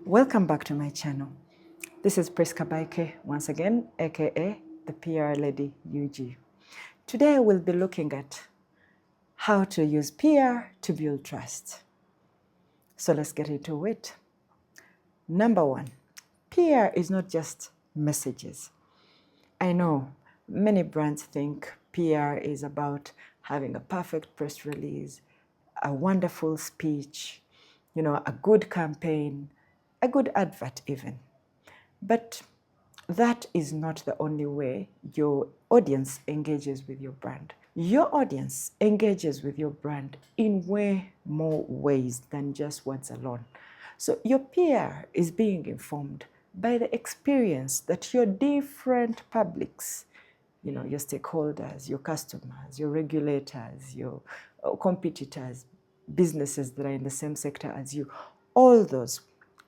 Welcome back to my channel. This is Priska Baike once again, aka the PR Lady UG. Today we'll be looking at how to use PR to build trust. So let's get into it. Number one, PR is not just messages. I know many brands think PR is about having a perfect press release, a wonderful speech, a good campaign, a good advert even. But that is not the only way your audience engages with your brand. Your audience engages with your brand in way more ways than just words alone. So your PR is being informed by the experience that your different publics, your stakeholders, your customers, your regulators, your competitors, businesses that are in the same sector as you, all those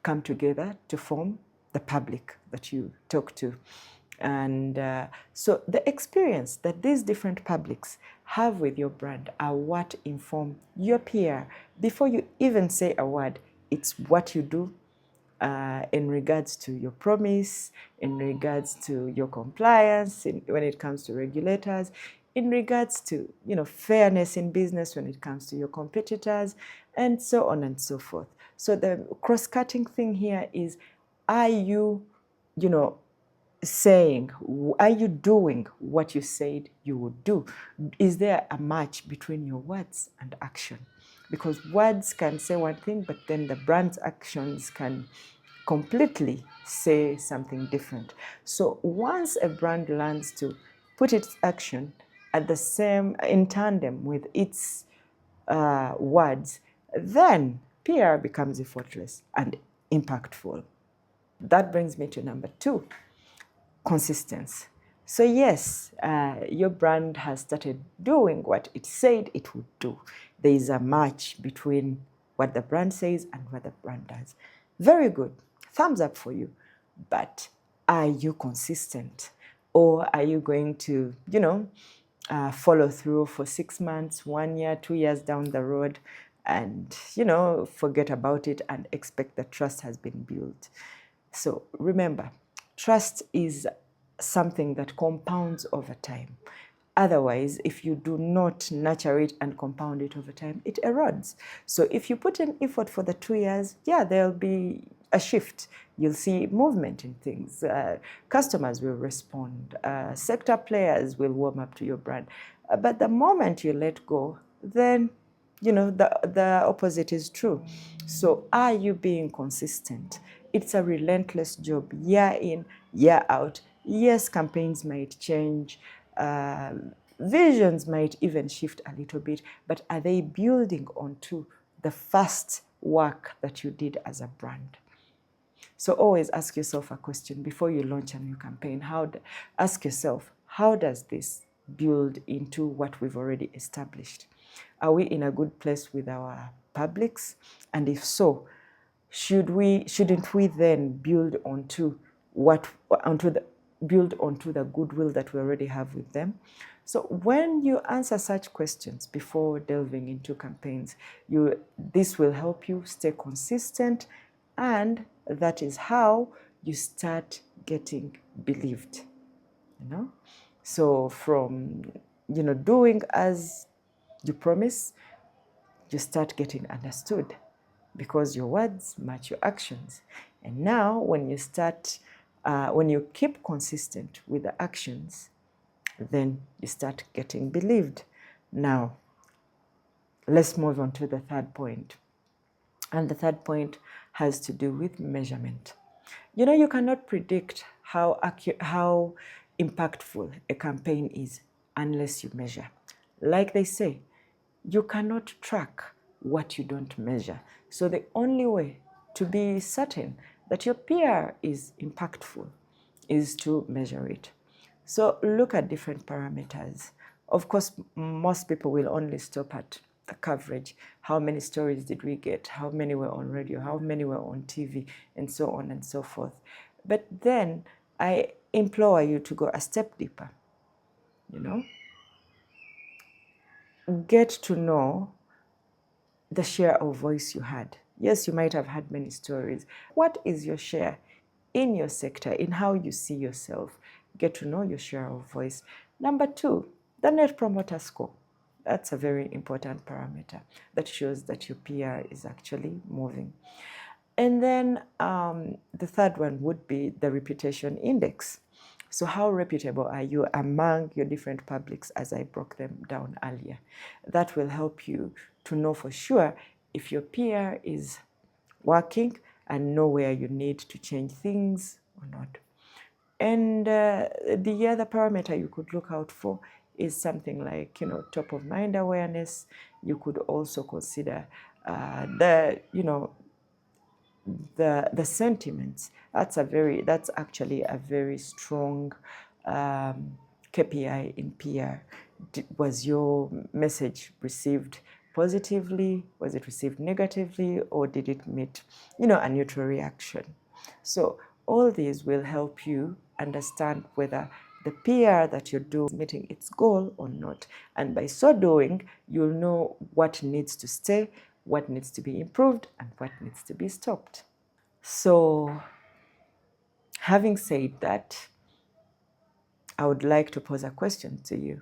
come together to form the public that you talk to. And so the experience that these different publics have with your brand are what inform your PR. Before you even say a word, it's what you do in regards to your promise, in regards to your compliance, when it comes to regulators, in regards to fairness in business when it comes to your competitors, and so on and so forth. So the cross-cutting thing here is, are you saying, are you doing what you said you would do? Is there a match between your words and action? Because words can say one thing, but then the brand's actions can completely say something different. So once a brand learns to put its action in tandem with its words, then PR becomes effortless and impactful. That brings me to number two, consistency. So yes, your brand has started doing what it said it would do. There is a match between what the brand says and what the brand does. Very good. Thumbs up for you. But are you consistent? Or are you going to, follow through for 6 months, 1 year, 2 years down the road and, forget about it and expect that trust has been built? So remember, trust is something that compounds over time. Otherwise, if you do not nurture it and compound it over time, it erodes. So if you put in effort for the 2 years, there'll be a shift. You'll see movement in things. Customers will respond. Sector players will warm up to your brand. But the moment you let go, then the opposite is true. So are you being consistent? It's a relentless job, year in, year out. Yes, campaigns might change, visions might even shift a little bit, but are they building onto the first work that you did as a brand? So always ask yourself a question before you launch a new campaign. Ask yourself, how does this build into what we've already established? Are we in a good place with our publics? And if so, shouldn't we then build onto the goodwill that we already have with them? So when you answer such questions before delving into campaigns, this will help you stay consistent, and that is how you start getting believed. So from doing as you promise, you start getting understood because your words match your actions. And now when you keep consistent with the actions, then you start getting believed. Now, let's move on to the third point. And the third point has to do with measurement. You cannot predict how impactful a campaign is unless you measure. Like they say, you cannot track what you don't measure. So the only way to be certain that your PR is impactful is to measure it. So look at different parameters. Of course, most people will only stop at the coverage. How many stories did we get? How many were on radio? How many were on TV? And so on and so forth. But then I implore you to go a step deeper. Get to know the share of voice you had. Yes, you might have had many stories. What is your share in your sector, in how you see yourself? Get to know your share of voice. Number two, the Net Promoter Score. That's a very important parameter that shows that your PR is actually moving. And then the third one would be the reputation index. So how reputable are you among your different publics, as I broke them down earlier? That will help you to know for sure if your PR is working and know where you need to change things or not. And the other parameter you could look out for is something like, top of mind awareness. You could also consider the sentiments. That's actually a very strong KPI in PR. Was your message received positively? Was it received negatively? Or did it meet, a neutral reaction? So all these will help you understand whether the PR that you're doing is meeting its goal or not. And by so doing, you'll know what needs to stay, what needs to be improved, and what needs to be stopped. So, having said that, I would like to pose a question to you.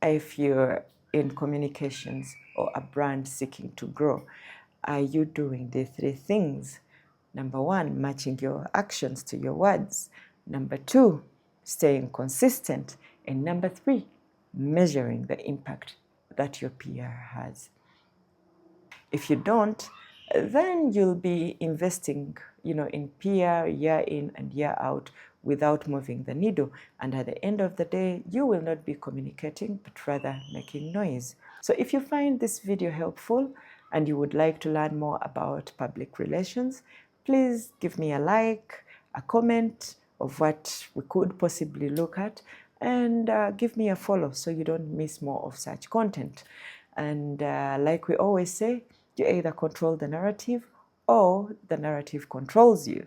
If you're in communications or a brand seeking to grow, are you doing the three things? Number one, matching your actions to your words. Number two, staying consistent. And number three, measuring the impact that your PR has. If you don't, then you'll be investing, in PR year in and year out without moving the needle. And at the end of the day, you will not be communicating, but rather making noise. So if you find this video helpful and you would like to learn more about public relations, please give me a like, a comment of what we could possibly look at, and give me a follow so you don't miss more of such content. And like we always say, you either control the narrative or the narrative controls you.